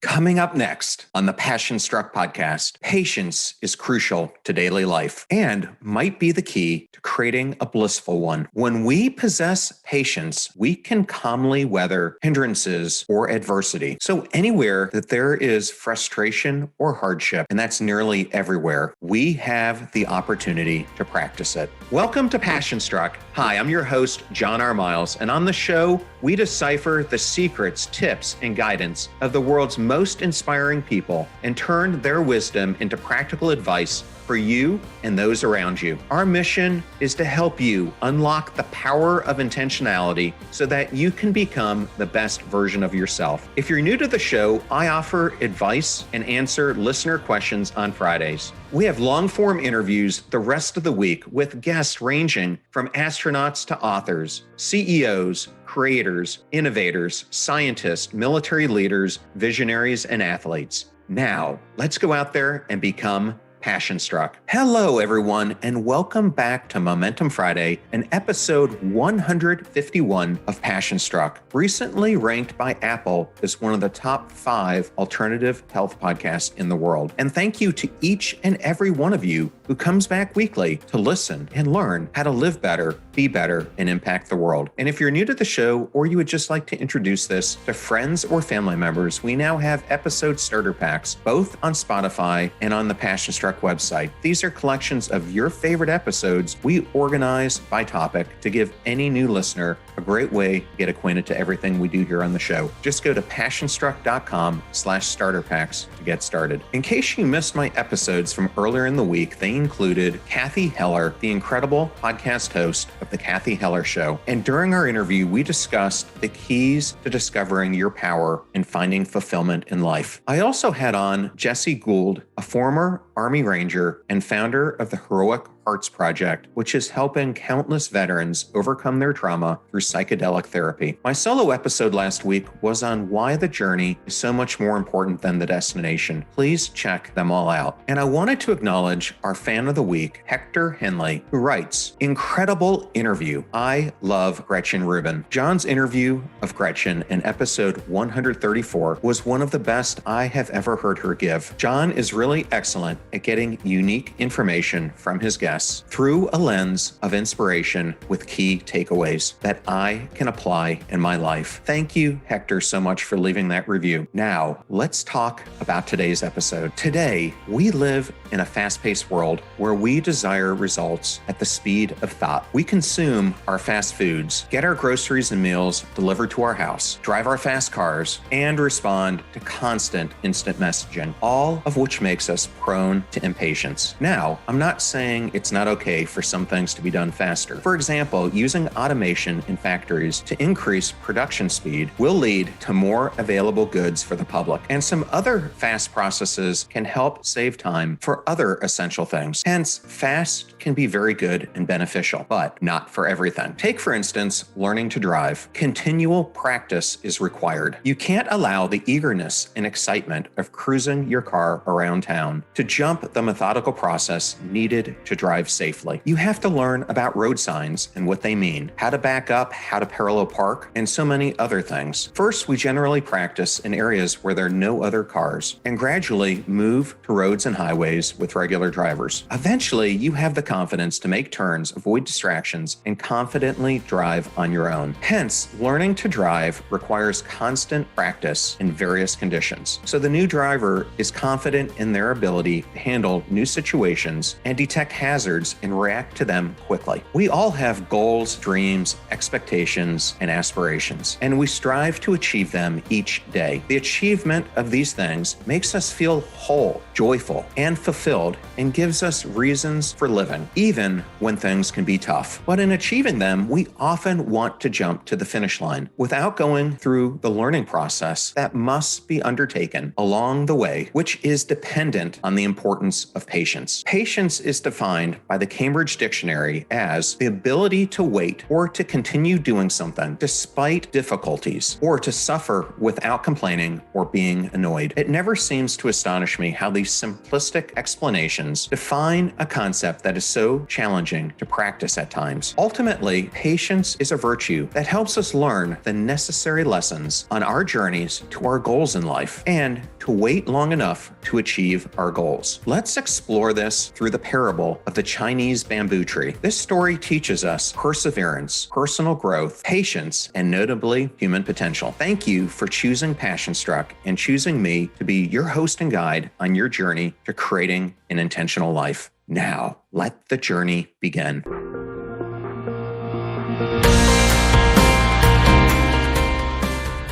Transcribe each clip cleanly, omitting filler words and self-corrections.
Coming up next on the Passion Struck podcast, patience is crucial to daily life and might be the key to creating a blissful one. When we possess patience, we can calmly weather hindrances or adversity. So anywhere that there is frustration or hardship, and that's nearly everywhere, we have the opportunity to practice it. Welcome to Passion Struck. Hi, I'm your host, John R. Miles, and on the show, we decipher the secrets, tips, and guidance of the world's most inspiring people and turn their wisdom into practical advice for you and those around you. Our mission is to help you unlock the power of intentionality so that you can become the best version of yourself. If you're new to the show, I offer advice and answer listener questions on Fridays. We have long-form interviews the rest of the week with guests ranging from astronauts to authors, CEOs, creators, innovators, scientists, military leaders, visionaries, and athletes. Now, let's go out there and become Passion Struck. Hello, everyone, and welcome back to Momentum Friday, and episode 151 of Passion Struck, recently ranked by Apple as one of the top 5 alternative health podcasts in the world. And thank you to each and every one of you who comes back weekly to listen and learn how to live better, be better, and impact the world. And if you're new to the show, or you would just like to introduce this to friends or family members, we now have episode starter packs, both on Spotify and on the Passion Struck website. These are collections of your favorite episodes we organize by topic to give any new listener a great way to get acquainted to everything we do here on the show. Just go to passionstruck.com/starter packs to get started. In case you missed my episodes from earlier in the week, they included Kathy Heller, the incredible podcast host of The Kathy Heller Show. And during our interview, we discussed the keys to discovering your power and finding fulfillment in life. I also had on Jesse Gould, a former Army Ranger and founder of the Heroic Hearts Project, which is helping countless veterans overcome their trauma through psychedelic therapy. My solo episode last week was on why the journey is so much more important than the destination. Please check them all out. And I wanted to acknowledge our fan of the week, Hector Henley, who writes, "Incredible interview. I love Gretchen Rubin. John's interview of Gretchen in episode 134 was one of the best I have ever heard her give. John is really excellent at getting unique information from his guests through a lens of inspiration with key takeaways that I can apply in my life." Thank you, Hector, so much for leaving that review. Now, let's talk about today's episode. Today, we live in a fast-paced world where we desire results at the speed of thought. We consume our fast foods, get our groceries and meals delivered to our house, drive our fast cars, and respond to constant instant messaging, all of which makes us prone to impatience. Now, I'm not saying it's not okay for some things to be done faster. For example, using automation in factories to increase production speed will lead to more available goods for the public. And some other fast processes can help save time for other essential things. Hence, fast can be very good and beneficial, but not for everything. Take, for instance, learning to drive. Continual practice is required. You can't allow the eagerness and excitement of cruising your car around town to jump the methodical process needed to drive safely. You have to learn about road signs and what they mean, how to back up, how to parallel park, and so many other things. First, we generally practice in areas where there are no other cars, and gradually move to roads and highways with regular drivers. Eventually, you have the confidence to make turns, avoid distractions, and confidently drive on your own. Hence, learning to drive requires constant practice in various conditions. So the new driver is confident in their ability to handle new situations and detect hazards and react to them quickly. We all have goals, dreams, expectations, and aspirations, and we strive to achieve them each day. The achievement of these things makes us feel whole, joyful, and fulfilled, and gives us reasons for living, even when things can be tough. But in achieving them, we often want to jump to the finish line without going through the learning process that must be undertaken along the way, which is dependent on the importance of patience. Patience is defined by the Cambridge Dictionary as the ability to wait or to continue doing something despite difficulties, or to suffer without complaining or being annoyed. It never seems to astonish me how these simplistic explanations define a concept that is so challenging to practice at times. Ultimately, patience is a virtue that helps us learn the necessary lessons on our journeys to our goals in life and to wait long enough to achieve our goals. Let's explore this through the parable of the Chinese bamboo tree. This story teaches us perseverance, personal growth, patience, and notably human potential. Thank you for choosing Passion Struck and choosing me to be your host and guide on your journey to creating an intentional life. Now, let the journey begin.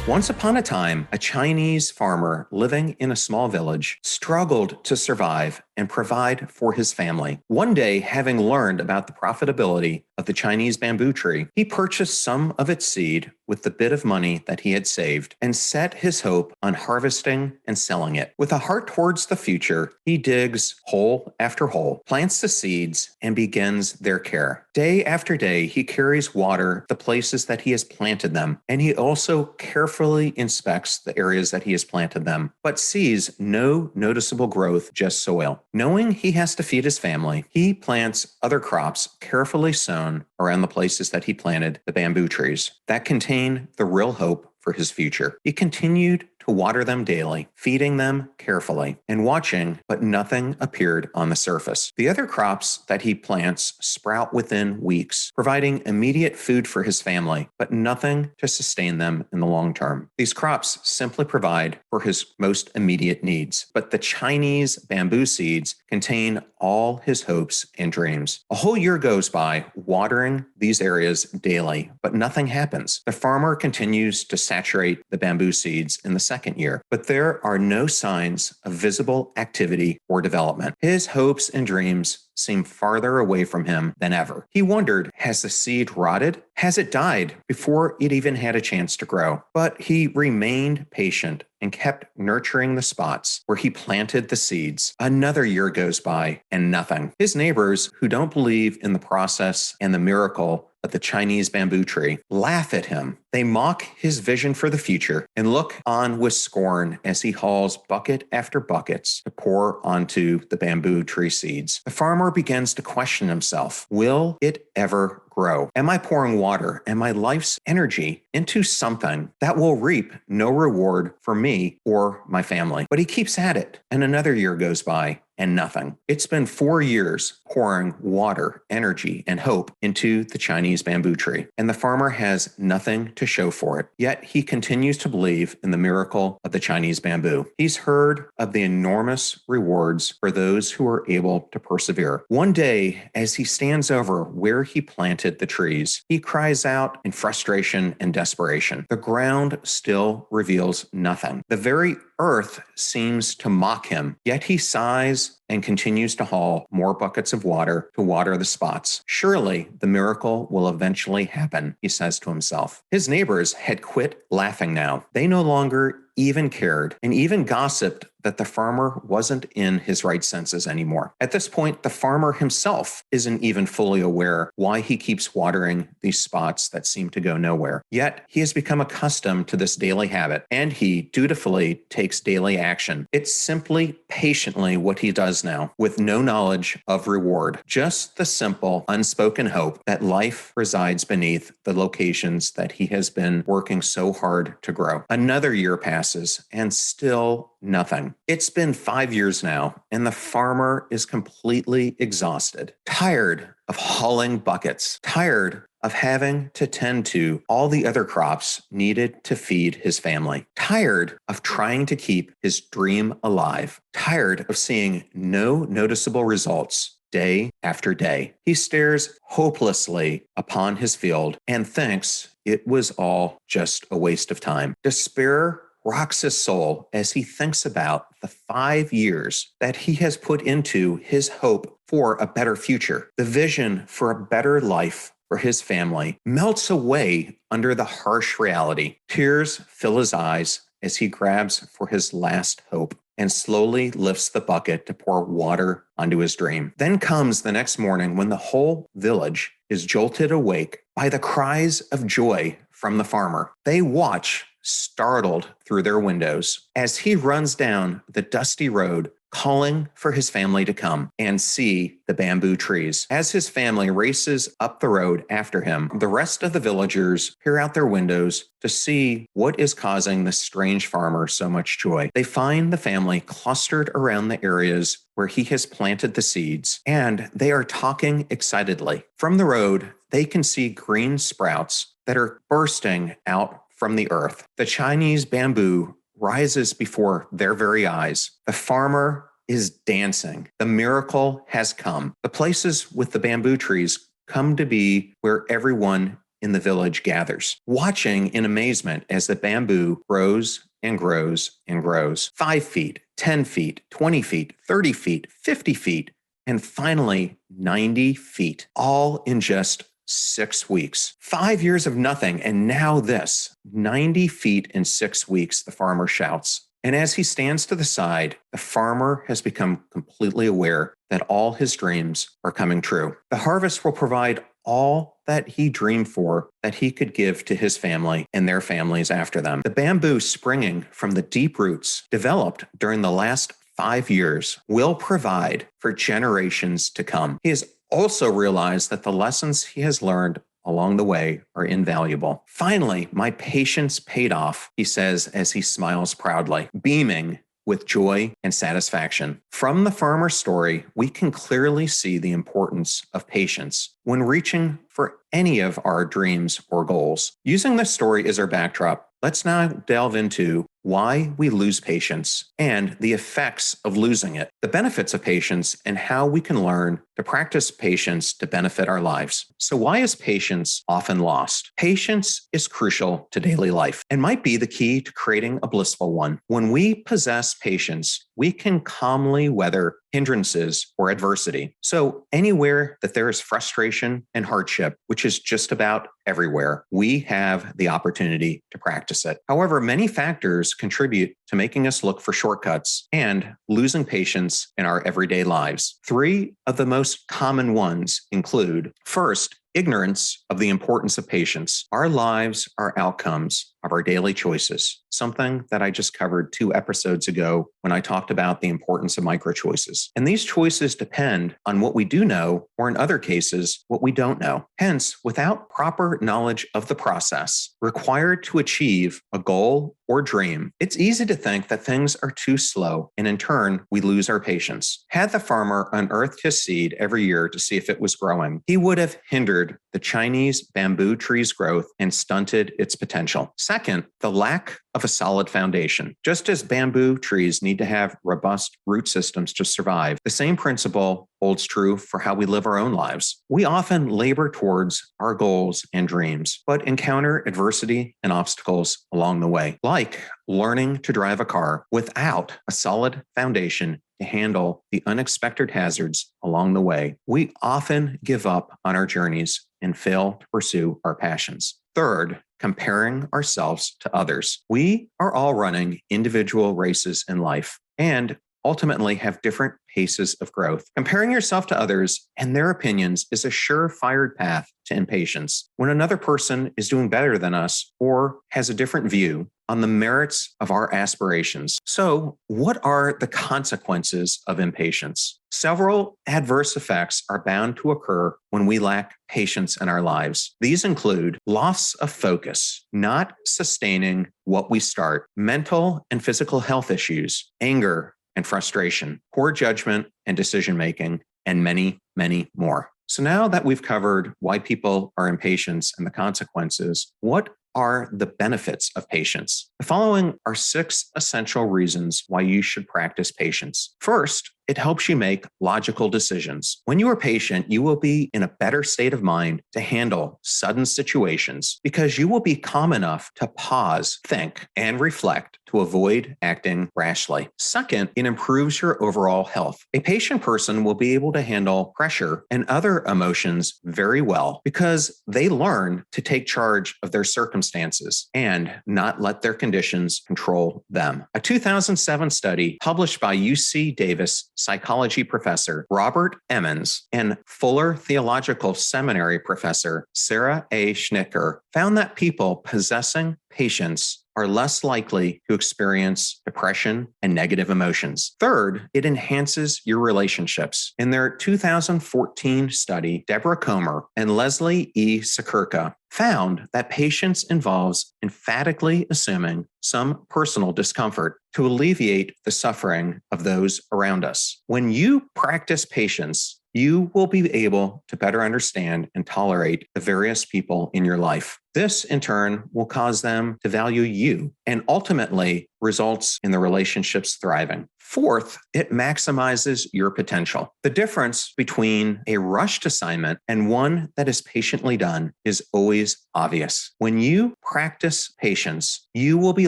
Once upon a time, a Chinese farmer living in a small village struggled to survive and provide for his family. One day, having learned about the profitability of the Chinese bamboo tree, he purchased some of its seed with the bit of money that he had saved and set his hope on harvesting and selling it. With a heart towards the future, he digs hole after hole, plants the seeds, and begins their care. Day after day, he carries water the places that he has planted them, and he also carefully inspects the areas that he has planted them, but sees no noticeable growth, just soil. Knowing he has to feed his family, he plants other crops carefully sown around the places that he planted the bamboo trees that contain the real hope for his future. He continued to water them daily, feeding them carefully and watching, but nothing appeared on the surface. The other crops that he plants sprout within weeks, providing immediate food for his family, but nothing to sustain them in the long term. These crops simply provide for his most immediate needs, but the Chinese bamboo seeds contain all his hopes and dreams. A whole year goes by watering these areas daily, but nothing happens. The farmer continues to saturate the bamboo seeds in the second year, but there are no signs of visible activity or development. His hopes and dreams seem farther away from him than ever. He wondered, has the seed rotted? Has it died before it even had a chance to grow? But he remained patient and kept nurturing the spots where he planted the seeds. Another year goes by and nothing. His neighbors, who don't believe in the process and the miracle of the Chinese bamboo tree, laugh at him. They mock his vision for the future and look on with scorn as he hauls bucket after buckets to pour onto the bamboo tree seeds. The farmer begins to question himself. Will it ever grow? Am I pouring water and my life's energy into something that will reap no reward for me or my family? But he keeps at it, and another year goes by and nothing. It's been 4 years pouring water, energy, and hope into the Chinese bamboo tree, and the farmer has nothing to show for it. Yet he continues to believe in the miracle of the Chinese bamboo. He's heard of the enormous rewards for those who are able to persevere. One day, as he stands over where he planted the trees, he cries out in frustration and desperation. The ground still reveals nothing. The very earth seems to mock him, yet he sighs and continues to haul more buckets of water to water the spots. Surely the miracle will eventually happen, he says to himself. His neighbors had quit laughing now. They no longer even cared and even gossiped that the farmer wasn't in his right senses anymore. At this point, the farmer himself isn't even fully aware why he keeps watering these spots that seem to go nowhere. Yet he has become accustomed to this daily habit, and he dutifully takes daily action. It's simply patiently what he does now, with no knowledge of reward, just the simple, unspoken hope that life resides beneath the locations that he has been working so hard to grow. Another year passes, and still nothing. It's been 5 years now, and the farmer is completely exhausted, tired of hauling buckets, tired of having to tend to all the other crops needed to feed his family, tired of trying to keep his dream alive, tired of seeing no noticeable results day after day. He stares hopelessly upon his field and thinks it was all just a waste of time. Despair rocks his soul as he thinks about the 5 years that he has put into his hope for a better future. The vision for a better life for his family melts away under the harsh reality. Tears fill his eyes as he grabs for his last hope and slowly lifts the bucket to pour water onto his dream. Then comes the next morning when the whole village is jolted awake by the cries of joy from the farmer. They watch, startled through their windows, as he runs down the dusty road, calling for his family to come and see the bamboo trees. As his family races up the road after him, the rest of the villagers peer out their windows to see what is causing the strange farmer so much joy. They find the family clustered around the areas where he has planted the seeds, and they are talking excitedly. From the road, they can see green sprouts that are bursting out from the earth. The Chinese bamboo rises before their very eyes. The farmer is dancing. The miracle has come. The places with the bamboo trees come to be where everyone in the village gathers, watching in amazement as the bamboo grows and grows and grows. 5 feet, 10 feet, 20 feet, 30 feet, 50 feet, and finally 90 feet, all in just 6 weeks. 5 years of nothing, and now this. 90 feet in 6 weeks, the farmer shouts. And as he stands to the side, the farmer has become completely aware that all his dreams are coming true. The harvest will provide all that he dreamed for, that he could give to his family and their families after them. The bamboo springing from the deep roots developed during the last 5 years will provide for generations to come. He has also realized that the lessons he has learned along the way are invaluable. Finally, my patience paid off, he says as he smiles proudly, beaming with joy and satisfaction. From the farmer's story, we can clearly see the importance of patience when reaching for any of our dreams or goals. Using this story as our backdrop, let's now delve into why we lose patience and the effects of losing it, the benefits of patience, and how we can learn to practice patience to benefit our lives. So why is patience often lost? Patience is crucial to daily life and might be the key to creating a blissful one. When we possess patience, we can calmly weather hindrances or adversity. So anywhere that there is frustration and hardship, which is just about everywhere, we have the opportunity to practice it. However, many factors contribute to making us look for shortcuts and losing patience in our everyday lives. 3 of the most common ones include, first, ignorance of the importance of patience. Our lives are outcomes of our daily choices, something that I just covered 2 episodes ago when I talked about the importance of micro choices. And these choices depend on what we do know, or in other cases, what we don't know. Hence, without proper knowledge of the process required to achieve a goal or dream, it's easy to think that things are too slow, and in turn, we lose our patience. Had the farmer unearthed his seed every year to see if it was growing, he would have hindered the Chinese bamboo tree's growth and stunted its potential. Second, the lack of a solid foundation. Just as bamboo trees need to have robust root systems to survive, the same principle holds true for how we live our own lives. We often labor towards our goals and dreams, but encounter adversity and obstacles along the way, like learning to drive a car without a solid foundation to handle the unexpected hazards along the way. We often give up on our journeys and fail to pursue our passions. Third, comparing ourselves to others. We are all running individual races in life and ultimately have different paces of growth. Comparing yourself to others and their opinions is a surefire path to impatience. When another person is doing better than us or has a different view on the merits of our aspirations. So, what are the consequences of impatience? Several adverse effects are bound to occur when we lack patience in our lives. These include loss of focus, not sustaining what we start, mental and physical health issues, anger and frustration, poor judgment and decision-making, and many, many more. So now that we've covered why people are impatient and the consequences, what are the benefits of patience? The following are 6 essential reasons why you should practice patience. First, it helps you make logical decisions. When you are patient, you will be in a better state of mind to handle sudden situations because you will be calm enough to pause, think, and reflect to avoid acting rashly. Second, it improves your overall health. A patient person will be able to handle pressure and other emotions very well because they learn to take charge of their circumstances and not let their conditions control them. A 2007 study published by UC Davis psychology professor Robert Emmons and Fuller Theological Seminary professor Sarah A. Schnicker found that people possessing patience are less likely to experience depression and negative emotions. Third, it enhances your relationships. In their 2014 study, Deborah Comer and Leslie E. Sekurka found that patience involves emphatically assuming some personal discomfort to alleviate the suffering of those around us. When you practice patience, you will be able to better understand and tolerate the various people in your life. This, in turn, will cause them to value you and ultimately results in the relationships thriving. Fourth, it maximizes your potential. The difference between a rushed assignment and one that is patiently done is always obvious. When you practice patience, you will be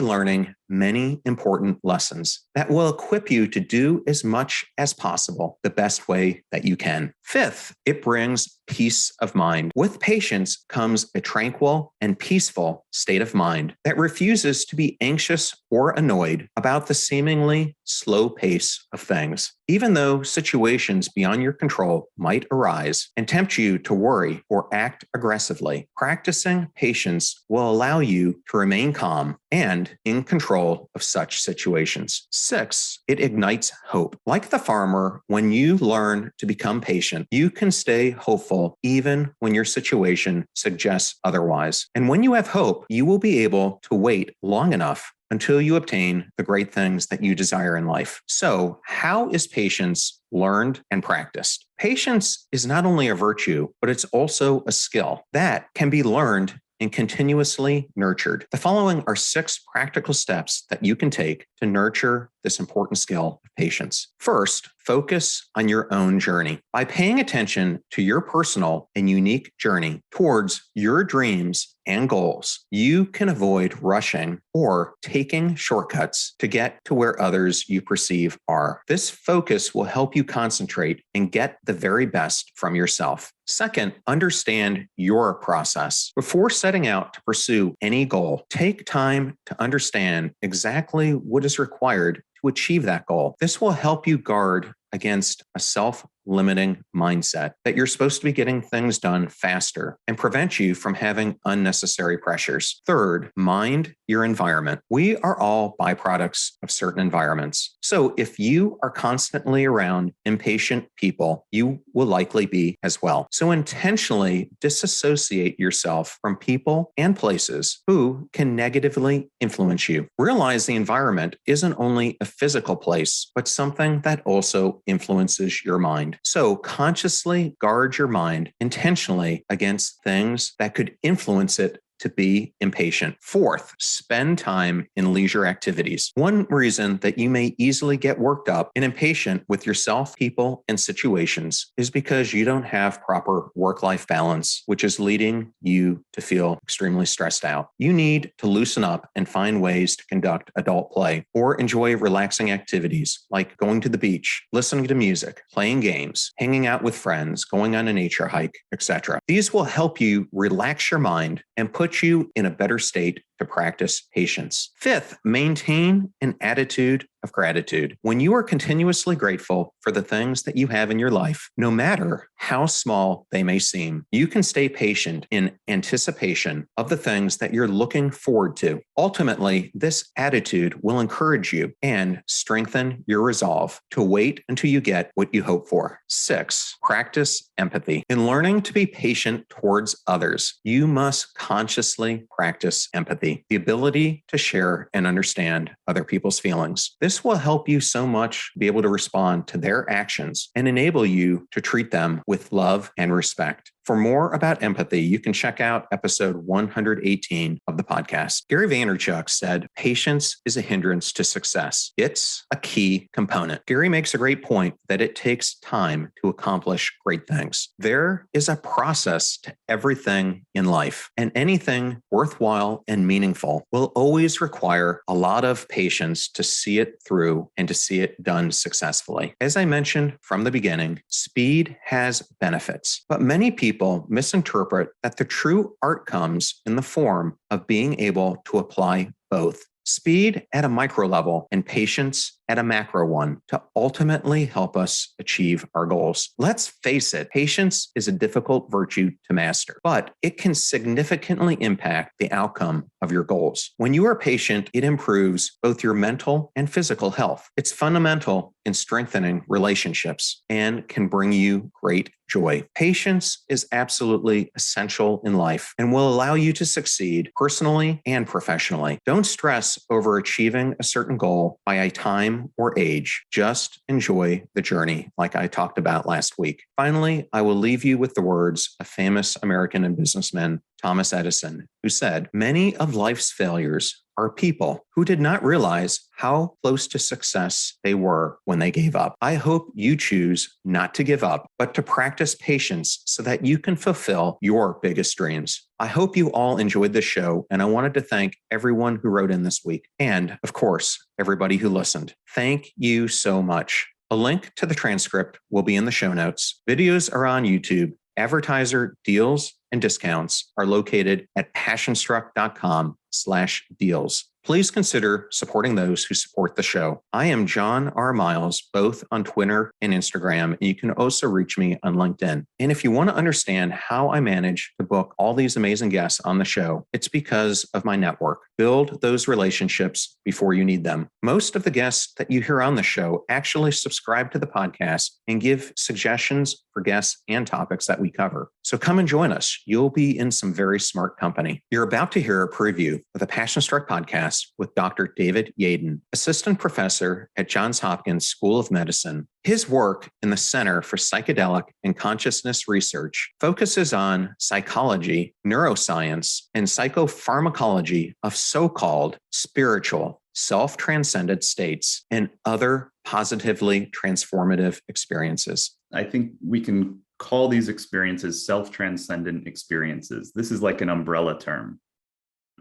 learning many important lessons that will equip you to do as much as possible the best way that you can. Fifth, it brings peace of mind. With patience comes a tranquil and peaceful state of mind that refuses to be anxious or annoyed about the seemingly slow pace of things. Even though situations beyond your control might arise and tempt you to worry or act aggressively, practicing patience will allow you to remain calm and in control of such situations. Six, it ignites hope. Like the farmer, when you learn to become patient, you can stay hopeful even when your situation suggests otherwise. And when you have hope, you will be able to wait long enough until you obtain the great things that you desire in life. So, how is patience learned and practiced? Patience is not only a virtue, but it's also a skill that can be learned and continuously nurtured. The following are 6 practical steps that you can take to nurture this important skill of patience. First, focus on your own journey. By paying attention to your personal and unique journey towards your dreams and goals, you can avoid rushing or taking shortcuts to get to where others you perceive are. This focus will help you concentrate and get the very best from yourself. Second, understand your process. Before setting out to pursue any goal, take time to understand exactly what is required to achieve that goal. This will help you guard against a self-limiting mindset that you're supposed to be getting things done faster and prevent you from having unnecessary pressures. Third, mind your environment. We are all byproducts of certain environments. So if you are constantly around impatient people, you will likely be as well. So intentionally disassociate yourself from people and places who can negatively influence you. Realize the environment isn't only a physical place, but something that also influences your mind. So consciously guard your mind intentionally against things that could influence it to be impatient. Fourth, spend time in leisure activities. One reason that you may easily get worked up and impatient with yourself, people, and situations is because you don't have proper work-life balance, which is leading you to feel extremely stressed out. You need to loosen up and find ways to conduct adult play or enjoy relaxing activities like going to the beach, listening to music, playing games, hanging out with friends, going on a nature hike, etc. These will help you relax your mind and put you in a better state to practice patience. Fifth, maintain an attitude of gratitude. When you are continuously grateful for the things that you have in your life, no matter how small they may seem, you can stay patient in anticipation of the things that you're looking forward to. Ultimately, this attitude will encourage you and strengthen your resolve to wait until you get what you hope for. Six, practice empathy. In learning to be patient towards others, you must consciously practice empathy, the ability to share and understand other people's feelings. This will help you so much be able to respond to their actions and enable you to treat them with love and respect. For more about empathy, you can check out episode 118 of the podcast. Gary Vaynerchuk said, "Patience is a hindrance to success. It's a key component." Gary makes a great point that it takes time to accomplish great things. There is a process to everything in life, and anything worthwhile and meaningful will always require a lot of patience to see it through and to see it done successfully. As I mentioned from the beginning, speed has benefits, but many people misinterpret that the true art comes in the form of being able to apply both speed at a micro level, and patience at a macro one to ultimately help us achieve our goals. Let's face it, patience is a difficult virtue to master, but it can significantly impact the outcome of your goals. When you are patient, it improves both your mental and physical health. It's fundamental in strengthening relationships and can bring you great joy. Patience is absolutely essential in life and will allow you to succeed personally and professionally. Don't stress over achieving a certain goal by a time or age. Just enjoy the journey, like I talked about last week. Finally, I will leave you with the words of famous American and businessman Thomas Edison, who said, "Many of life's failures are people who did not realize how close to success they were when they gave up." I hope you choose not to give up, but to practice patience so that you can fulfill your biggest dreams. I hope you all enjoyed this show, and I wanted to thank everyone who wrote in this week, and of course, everybody who listened. Thank you so much. A link to the transcript will be in the show notes. Videos are on YouTube. Advertiser deals and discounts are located at passionstruck.com/deals. Please consider supporting those who support the show. I am John R. Miles, both on Twitter and Instagram, and you can also reach me on LinkedIn. And if you want to understand how I manage to book all these amazing guests on the show, it's because of my network. Build those relationships before you need them. Most of the guests that you hear on the show actually subscribe to the podcast and give suggestions for guests and topics that we cover. So come and join us. You'll be in some very smart company. You're about to hear a preview of the Passion Struck podcast with Dr. David Yaden, assistant professor at Johns Hopkins School of Medicine. His work in the Center for Psychedelic and Consciousness Research focuses on psychology, neuroscience, and psychopharmacology of so-called spiritual, self-transcended states and other positively transformative experiences. I think we can call these experiences self-transcendent experiences. This is like an umbrella term.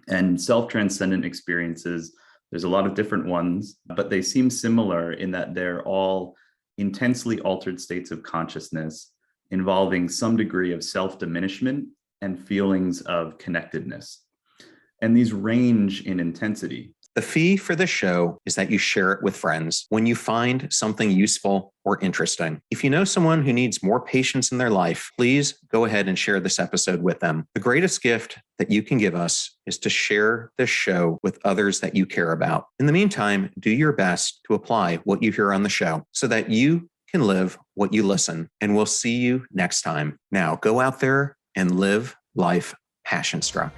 And self-transcendent experiences, there's a lot of different ones, but they seem similar in that they're all intensely altered states of consciousness involving some degree of self-diminishment and feelings of connectedness. And these range in intensity. The fee for this show is that you share it with friends when you find something useful or interesting. If you know someone who needs more patience in their life, please go ahead and share this episode with them. The greatest gift that you can give us is to share this show with others that you care about. In the meantime, do your best to apply what you hear on the show so that you can live what you listen. And we'll see you next time. Now, go out there and live life passion struck.